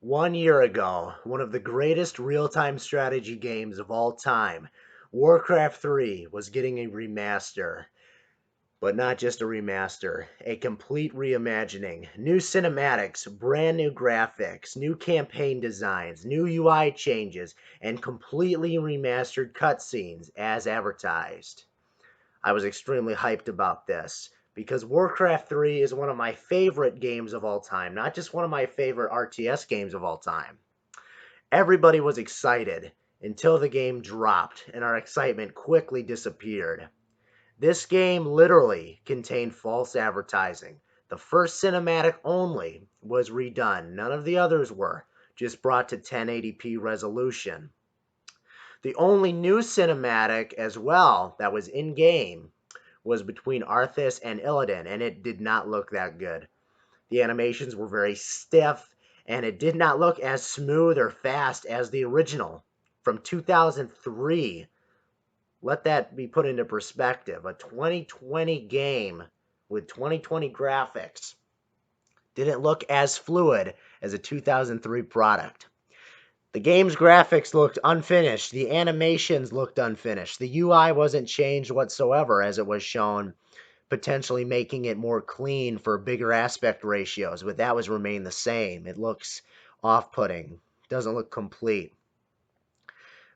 1 year ago, one of the greatest real-time strategy games of all time, Warcraft III, was getting a remaster. But not just a remaster, a complete reimagining. New cinematics, brand new graphics, new campaign designs, new UI changes, and completely remastered cutscenes as advertised. I was extremely hyped about this because Warcraft 3 is one of my favorite games of all time, not just one of my favorite RTS games of all time. Everybody was excited until the game dropped and our excitement quickly disappeared. This game literally contained false advertising. The first cinematic only was redone. None of the others were, just brought to 1080p resolution. The only new cinematic as well that was in game was between Arthas and Illidan, and it did not look that good. The animations were very stiff, and it did not look as smooth or fast as the original from 2003. Let that be put into perspective. A 2020 game with 2020 graphics didn't look as fluid as a 2003 product. The game's graphics looked unfinished. The animations looked unfinished. The UI wasn't changed whatsoever as it was shown, potentially making it more clean for bigger aspect ratios, but that was remained the same. It looks off-putting. Doesn't look complete.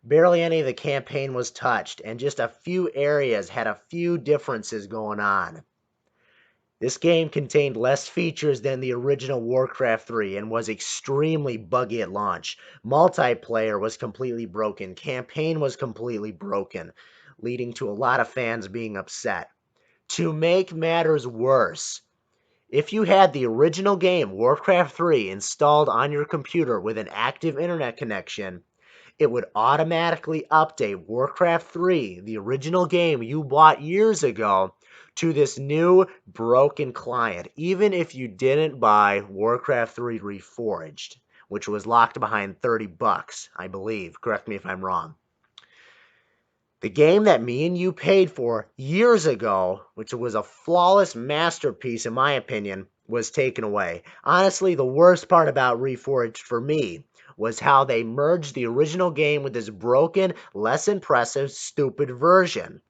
Barely any of the campaign was touched, and just a few areas had a few differences going on. This game contained less features than the original Warcraft 3 and was extremely buggy at launch. Multiplayer was completely broken. Campaign was completely broken, leading to a lot of fans being upset. To make matters worse, if you had the original game Warcraft 3 installed on your computer with an active internet connection, it would automatically update Warcraft 3, the original game you bought years ago, to this new broken client, even if you didn't buy Warcraft 3 Reforged, which was locked behind $30, I believe. Correct me if I'm wrong. The game that me and you paid for years ago, which was a flawless masterpiece in my opinion, was taken away. Honestly, the worst part about Reforged for me was how they merged the original game with this broken, less impressive, stupid version.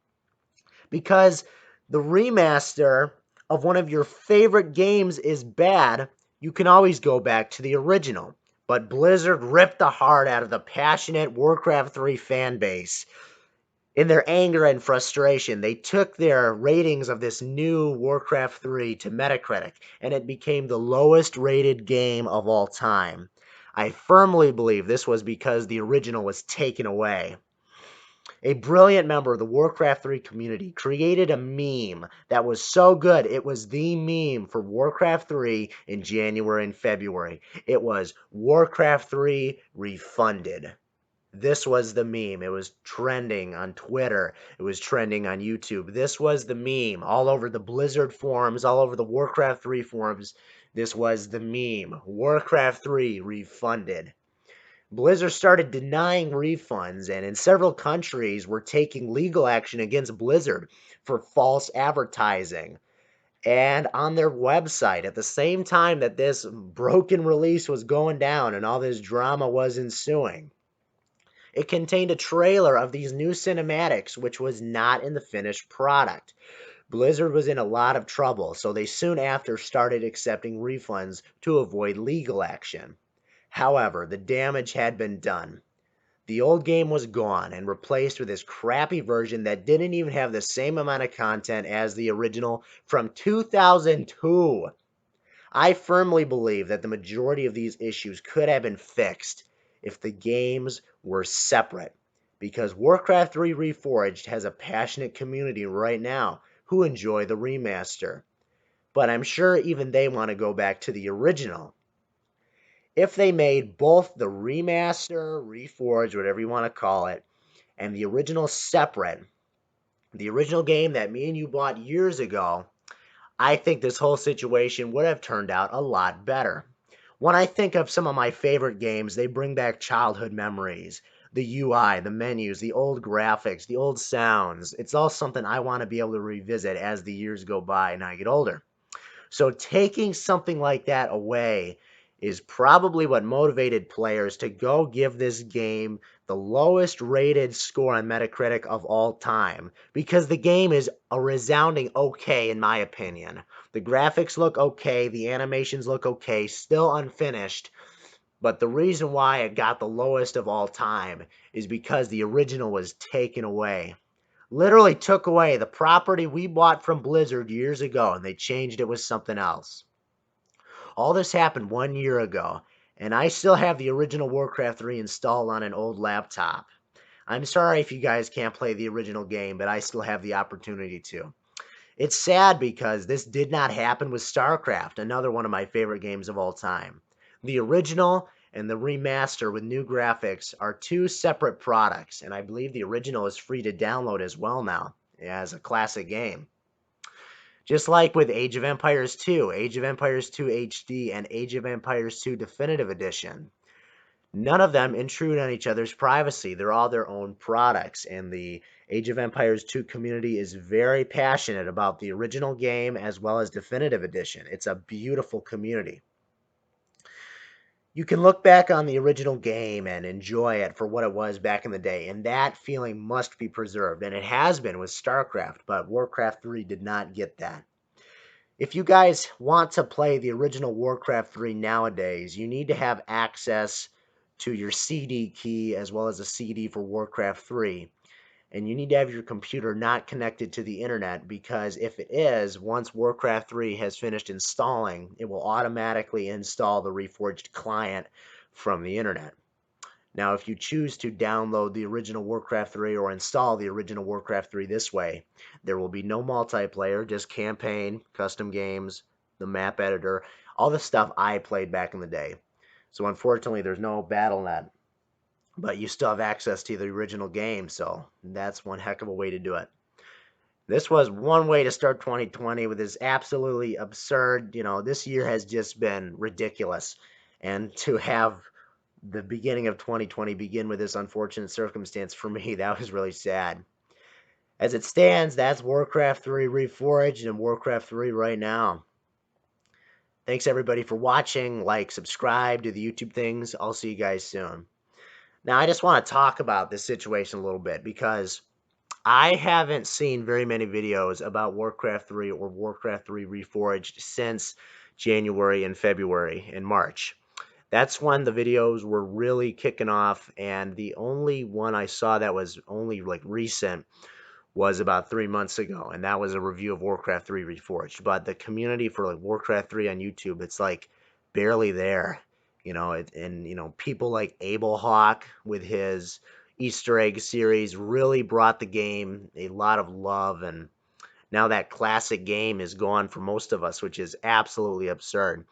Because the remaster of one of your favorite games is bad, you can always go back to the original. But Blizzard ripped the heart out of the passionate Warcraft 3 fan base. In their anger and frustration, they took their ratings of this new Warcraft 3 to Metacritic, and it became the lowest rated game of all time. I firmly believe this was because the original was taken away. A brilliant member of the Warcraft 3 community created a meme that was so good it was the meme for Warcraft 3 in January and February. It was Warcraft 3 Refunded. This was the meme. It was trending on Twitter. It was trending on YouTube. This was the meme. All over the Blizzard forums, all over the Warcraft 3 forums, this was the meme. Warcraft 3 Refunded. Blizzard started denying refunds, and in several countries were taking legal action against Blizzard for false advertising. And on their website, at the same time that this broken release was going down and all this drama was ensuing, it contained a trailer of these new cinematics, which was not in the finished product. Blizzard was in a lot of trouble, so they soon after started accepting refunds to avoid legal action. However, the damage had been done. The old game was gone and replaced with this crappy version that didn't even have the same amount of content as the original from 2002. I firmly believe that the majority of these issues could have been fixed if the games were separate, because Warcraft 3 Reforged has a passionate community right now who enjoy the remaster. But I'm sure even they want to go back to the original. If they made both the remaster, Reforged, whatever you want to call it, and the original separate, the original game that me and you bought years ago, I think this whole situation would have turned out a lot better. When I think of some of my favorite games, they bring back childhood memories. The UI, the menus, the old graphics, the old sounds. It's all something I want to be able to revisit as the years go by and I get older. So taking something like that away is probably what motivated players to go give this game the lowest rated score on Metacritic of all time, because the game is a resounding okay in my opinion. The graphics look okay, the animations look okay, still unfinished, but the reason why it got the lowest of all time is because the original was taken away. Literally took away the property we bought from Blizzard years ago, and they changed it with something else. All this happened 1 year ago, and I still have the original Warcraft 3 installed on an old laptop. I'm sorry if you guys can't play the original game, but I still have the opportunity to. It's sad because this did not happen with StarCraft, another one of my favorite games of all time. The original and the remaster with new graphics are two separate products, and I believe the original is free to download as well now as a classic game. Just like with Age of Empires 2, Age of Empires 2 HD, and Age of Empires 2 Definitive Edition. None of them intrude on each other's privacy. They're all their own products, and the Age of Empires 2 community is very passionate about the original game as well as Definitive Edition. It's a beautiful community. You can look back on the original game and enjoy it for what it was back in the day, and that feeling must be preserved, and it has been with StarCraft, but Warcraft 3 did not get that. If you guys want to play the original Warcraft 3 nowadays, you need to have access to your CD key as well as a CD for Warcraft 3. And you need to have your computer not connected to the internet, because if it is, once Warcraft 3 has finished installing, it will automatically install the Reforged client from the internet. Now, if you choose to download the original Warcraft 3 or install the original Warcraft 3 this way, there will be no multiplayer, just campaign, custom games, the map editor, all the stuff I played back in the day. So unfortunately, there's no Battle.net, but you still have access to the original game, so that's one heck of a way to do it. This was one way to start 2020 with this absolutely absurd, this year has just been ridiculous. And to have the beginning of 2020 begin with this unfortunate circumstance, for me, that was really sad. As it stands, that's Warcraft 3 Reforged and Warcraft 3 right now. Thanks everybody for watching. Like, subscribe, do the YouTube things. I'll see you guys soon. Now, I just want to talk about this situation a little bit, because I haven't seen very many videos about Warcraft 3 or Warcraft 3 Reforged since January and February and March. That's when the videos were really kicking off, and the only one I saw that was only like recent was about 3 months ago, and that was a review of Warcraft 3 Reforged. But the community for like Warcraft 3 on YouTube, it's like barely there, and people like Abel Hawk with his Easter egg series really brought the game a lot of love, and now that classic game is gone for most of us, which is absolutely absurd.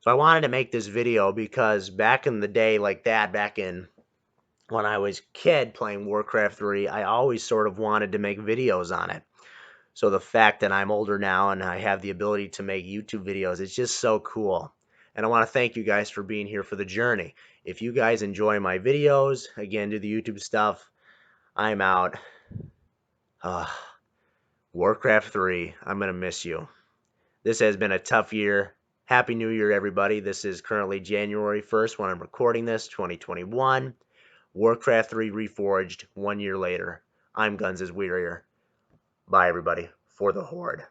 So I wanted to make this video because back in the day like that, back in when I was a kid playing Warcraft 3, I always sort of wanted to make videos on it. So the fact that I'm older now and I have the ability to make YouTube videos, it's just so cool. And I want to thank you guys for being here for the journey. If you guys enjoy my videos, again, do the YouTube stuff, I'm out. Warcraft 3, I'm going to miss you. This has been a tough year. Happy New Year, everybody. This is currently January 1st when I'm recording this, 2021. Warcraft 3 Reforged, 1 year later. I'm Gunz Is Wearier. Bye, everybody, for the Horde.